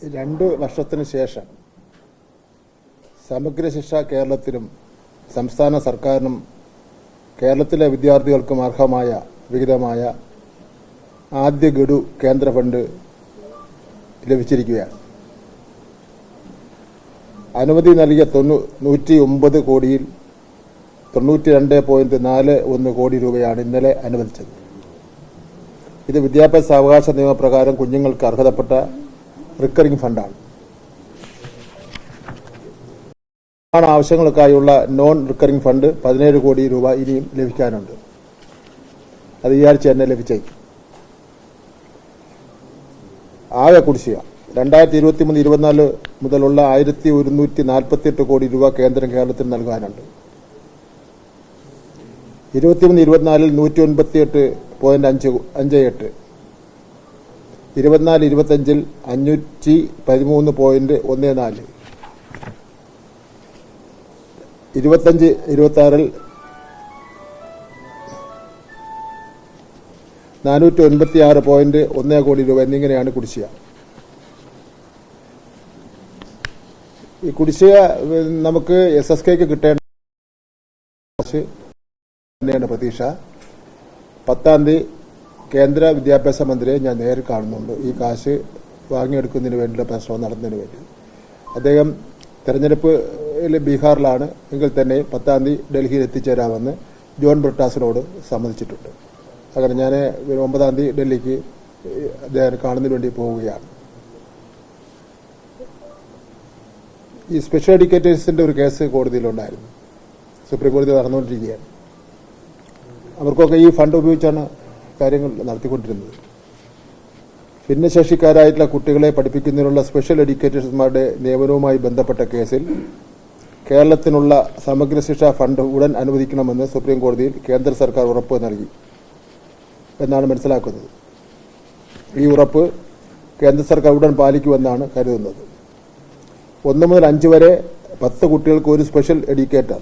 2 വർഷത്തിന് ശേഷം സമഗ്ര ശിക്ഷ കേരളത്തിലും സംസ്ഥാന സർക്കാരിനും കേരളത്തിലെ വിദ്യാർത്ഥികൾക്കും അർഹമായ വിഹിതമായ ആദ്യ ഗഡു കേന്ദ്ര ഫണ്ട് ലഭിച്ചിരിക്കുകയാണ്. അനുമതി നൽകിയ 109 കോടിയിൽ 92.41 കോടി രൂപയാണ് ഇന്നലെ അനുവദിച്ചത്. ഇത് വിദ്യാഭ്യാസ അവകാശ നിയമപ്രകാരം കുഞ്ഞുങ്ങൾക്ക് അർഹതപ്പെട്ട റിക്കറിംഗ് ഫണ്ടാണ്. ആവശ്യങ്ങൾക്കായുള്ള നോൺ റിക്കറിംഗ് ഫണ്ട് 17 കോടി രൂപ ഇനിയും ലഭിക്കാനുണ്ട്. അത് ഈ ആഴ്ച തന്നെ ലഭിച്ചേക്കും. ആകെ കുടിശ്ശിക 2023-24 മുതലുള്ള 1148 കോടി രൂപ കേന്ദ്രം കേരളത്തിന് നൽകാനുണ്ട്. 23-24 198.58, 24-25 513.14, 25-26 496.1 കോടി രൂപ എന്നിങ്ങനെയാണ് കുടിശ്ശിക. ഈ കുടിശ്ശിക നമുക്ക് SSKക്ക് കിട്ടേണ്ട തന്നെയാണ് പ്രതീക്ഷ. 10-ാം തീയതി കേന്ദ്ര വിദ്യാഭ്യാസ മന്ത്രിയെ ഞാൻ നേരിൽ കാണുന്നുണ്ട്. ഈ കാശ് വാങ്ങിയെടുക്കുന്നതിന് വേണ്ടിയുള്ള പ്രശ്നം നടത്തുന്നതിന് വേണ്ടി. അദ്ദേഹം തെരഞ്ഞെടുപ്പിൽ ബീഹാറിലാണ് എങ്കിൽ തന്നെ 10-ാം തീയതി ഡൽഹിയിൽ എത്തിച്ചേരാമെന്ന് ജോൺ ബ്രിട്ടാസിനോട് സമ്മതിച്ചിട്ടുണ്ട്. അങ്ങനെ ഞാൻ 9-ാം തീയതി ഡൽഹിക്ക് അദ്ദേഹം കാണുന്നതിന് വേണ്ടി പോവുകയാണ്. ഈ സ്പെഷ്യൽ എഡ്യൂക്കേറ്റേഴ്സിന്റെ ഒരു കേസ് കോടതിയിലുണ്ടായിരുന്നു. സുപ്രീം കോടതി നടന്നുകൊണ്ടിരിക്കുകയാണ്. അവർക്കൊക്കെ ഈ ഫണ്ട് ഉപയോഗിച്ചാണ് കാര്യങ്ങൾ നടത്തിക്കൊണ്ടിരുന്നത്. ഭിന്നശേഷിക്കാരായിട്ടുള്ള കുട്ടികളെ പഠിപ്പിക്കുന്നതിനുള്ള സ്പെഷ്യൽ എഡ്യൂക്കേറ്റേഴ്സുമാരുടെ നിയമനവുമായി ബന്ധപ്പെട്ട കേസിൽ കേരളത്തിനുള്ള സമഗ്ര ശിക്ഷാ ഫണ്ട് ഉടൻ അനുവദിക്കണമെന്ന് സുപ്രീം കോടതിയിൽ കേന്ദ്ര സർക്കാർ ഉറപ്പ് നൽകി എന്നാണ് മനസ്സിലാക്കുന്നത്. ഈ ഉറപ്പ് കേന്ദ്ര സർക്കാർ ഉടൻ പാലിക്കുമെന്നാണ് കരുതുന്നത്. 1 മുതൽ 5 വരെ 10 കുട്ടികൾക്ക് ഒരു സ്പെഷ്യൽ എഡ്യൂക്കേറ്റർ,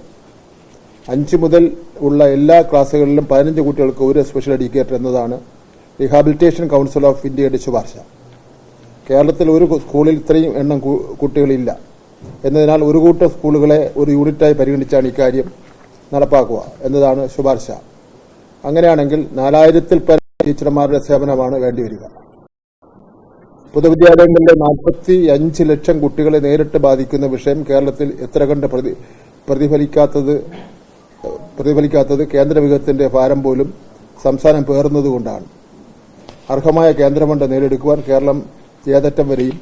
5 മുതൽ ഉള്ള എല്ലാ ക്ലാസുകളിലും 15 കുട്ടികൾക്ക് ഒരു സ്പെഷ്യൽ എഡ്യൂക്കേറ്റർ എന്നതാണ് റീഹാബിലിറ്റേഷൻ കൌൺസിൽ ഓഫ് ഇന്ത്യയുടെ ശുപാർശ. കേരളത്തിൽ ഒരു സ്കൂളിൽ ഇത്രയും എണ്ണം കുട്ടികളില്ല എന്നതിനാൽ ഒരു കൂട്ടം സ്കൂളുകളെ ഒരു യൂണിറ്റായി പരിഗണിച്ചാണ് ഇക്കാര്യം നടപ്പാക്കുക എന്നതാണ് ശുപാർശ. അങ്ങനെയാണെങ്കിൽ 4000-ൽ പരം ടീച്ചർമാരുടെ സേവനമാണ് വേണ്ടിവരിക. പൊതുവിദ്യാലയങ്ങളിലെ 45 ലക്ഷം കുട്ടികളെ നേരിട്ട് ബാധിക്കുന്ന വിഷയം കേരളത്തിൽ എത്ര കണ്ട് പ്രതിഫലിക്കാത്തത് കേന്ദ്ര വിഹിതത്തിന്റെ ഭാരം പോലും സംസ്ഥാനം പേറുന്നതുകൊണ്ടാണ്. അർഹമായ കേന്ദ്ര ഫണ്ട് നേടിയെടുക്കുവാൻ കേരളം ഏതറ്റം വരെയും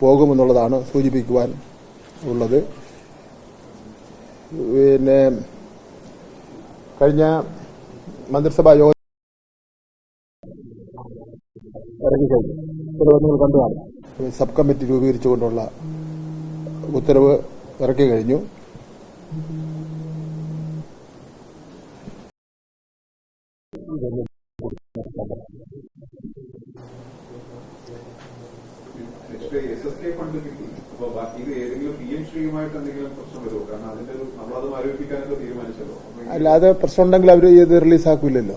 പോകുമെന്നുള്ളതാണ് സൂചിപ്പിക്കുവാൻ ഉള്ളത്. പിന്നെ കഴിഞ്ഞ മന്ത്രിസഭാ യോഗം കണ്ടു കാണും. സബ് കമ്മിറ്റി രൂപീകരിച്ചുകൊണ്ടുള്ള ഉത്തരവ് ഇറക്കി കഴിഞ്ഞു. അല്ലാതെ പ്രശ്നം ഉണ്ടെങ്കിൽ അവർ ഇത് റിലീസാക്കൂലല്ലോ.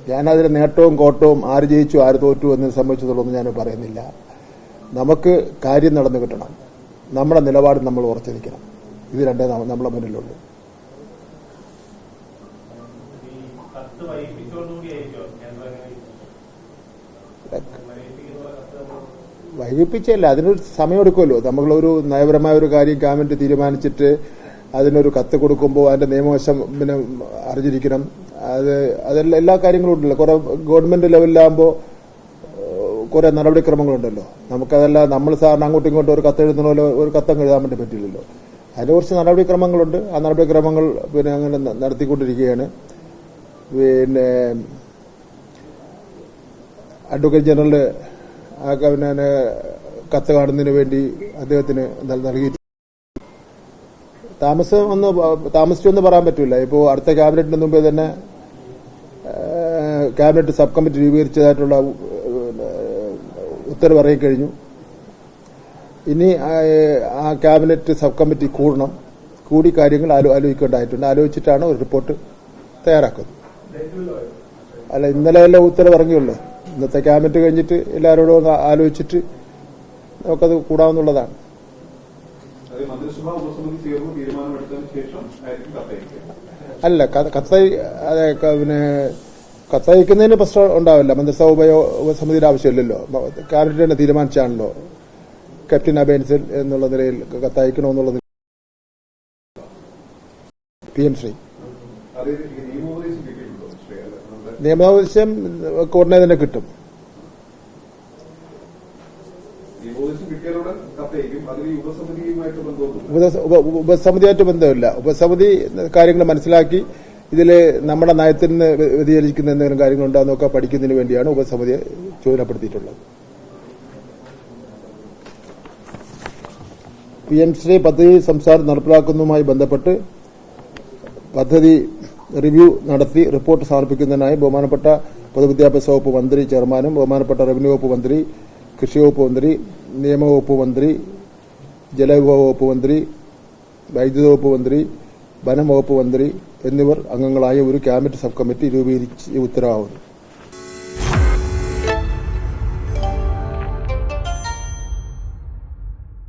ഞാനതിന് നേട്ടവും കോട്ടവും ആര് ജയിച്ചു ആര് തോറ്റു എന്നതിനെ സംബന്ധിച്ചിടത്തോളം ഞാൻ പറയുന്നില്ല. നമുക്ക് കാര്യം നടന്നു കിട്ടണം. നമ്മുടെ നിലപാട് നമ്മൾ ഉറച്ചു നിൽക്കണം. ഇത് രണ്ടേ നമ്മളെ മുന്നിലുള്ളൂ. വൈകിപ്പിച്ചല്ല, അതിനൊരു സമയമെടുക്കുമല്ലോ. നമ്മളൊരു നയപരമായ ഒരു കാര്യം ഗവൺമെന്റ് തീരുമാനിച്ചിട്ട് അതിനൊരു കത്ത് കൊടുക്കുമ്പോൾ അതിന്റെ നിയമവശം പിന്നെ അറിഞ്ഞിരിക്കണം. അതെല്ലാം എല്ലാ കാര്യങ്ങളും ഉണ്ടല്ലോ. കുറെ ഗവൺമെന്റ് ലെവലിലാകുമ്പോൾ കുറെ നടപടിക്രമങ്ങളുണ്ടല്ലോ. നമുക്കതല്ല നമ്മൾ സാറിന് അങ്ങോട്ടും ഇങ്ങോട്ടും ഒരു കത്ത് എഴുതുന്ന പോലെ ഒരു കത്തം എഴുതാൻ വേണ്ടി പറ്റില്ലല്ലോ. അതിന് കുറച്ച് നടപടിക്രമങ്ങളുണ്ട്. ആ നടപടിക്രമങ്ങൾ പിന്നെ അങ്ങനെ നടത്തിക്കൊണ്ടിരിക്കുകയാണ്. പിന്നെ അഡ്വക്കേറ്റ് ജനറൽ പിന്നെ കത്ത് കാണുന്നതിന് വേണ്ടി അദ്ദേഹത്തിന് നൽകി. താമസിച്ചൊന്നും പറയാൻ പറ്റില്ല. ഇപ്പോൾ അടുത്ത ക്യാബിനറ്റിന് മുമ്പേ തന്നെ ക്യാബിനറ്റ് സബ് കമ്മിറ്റി രൂപീകരിച്ചതായിട്ടുള്ള ഉത്തരവ് ഇറങ്ങിക്കഴിഞ്ഞു. ഇനി ആ ക്യാബിനറ്റ് സബ് കമ്മിറ്റി കൂടി കാര്യങ്ങൾ ആലോചിക്കേണ്ടതായിട്ടുണ്ട്. ആലോചിച്ചിട്ടാണ് ഒരു റിപ്പോർട്ട് തയ്യാറാക്കുന്നത്. അല്ല, ഇന്നലെ എല്ലാം ഉത്തരവ് ഇറങ്ങിയുള്ളൂ. ഇന്നത്തെ ക്യാബിനറ്റ് കഴിഞ്ഞിട്ട് എല്ലാവരോടും ഒന്ന് ആലോചിച്ചിട്ട് നമുക്കത് കൂടാവുന്നതാണ്. അല്ല, കത്തയക്കുന്നതിന് പ്രശ്നം ഉണ്ടാവില്ല. മന്ത്രിസഭ ഉപസമിതിയുടെ ആവശ്യമില്ലല്ലോ. ക്യാബിനറ്റ് തന്നെ തീരുമാനിച്ചാണല്ലോ ക്യാപ്റ്റൻ അബേൻസിൽ എന്നുള്ള നിലയിൽ കത്തയക്കണമെന്നുള്ളത്. PM ശ്രീ നിയമോപദേശം ഉടനെ തന്നെ കിട്ടും. ഉപസമിതിയായിട്ട് ബന്ധമില്ല. ഉപസമിതി കാര്യങ്ങൾ മനസ്സിലാക്കി ഇതിൽ നമ്മുടെ നയത്തിൽ നിന്ന് വ്യതിചലിക്കുന്ന എന്തെങ്കിലും കാര്യങ്ങളുണ്ടോ എന്നൊക്കെ പഠിക്കുന്നതിന് വേണ്ടിയാണ് ഉപസമിതിയെ ചുമതലപ്പെടുത്തിയിട്ടുള്ളത്. PM ശ്രീ പദ്ധതി സംസ്ഥാനം നടപ്പിലാക്കുന്നതുമായി ബന്ധപ്പെട്ട് പദ്ധതി റിവ്യൂ നടത്തി റിപ്പോർട്ട് സമർപ്പിക്കുന്നതിനായി ബഹുമാനപ്പെട്ട പൊതുവിദ്യാഭ്യാസ വകുപ്പ് മന്ത്രി ചെയർമാനും ബഹുമാനപ്പെട്ട റവന്യൂ വകുപ്പ് മന്ത്രി, കൃഷി വകുപ്പ് മന്ത്രി, നിയമവകുപ്പ് മന്ത്രി, ജലവിഭവ വകുപ്പ് മന്ത്രി, വൈദ്യുത വകുപ്പ് മന്ത്രി, വനം വകുപ്പ് മന്ത്രി എന്നിവർ അംഗങ്ങളായ ഒരു ക്യാബിനറ്റ് സബ് കമ്മിറ്റി രൂപീകരിച്ച് ഉത്തരവാകുന്നു.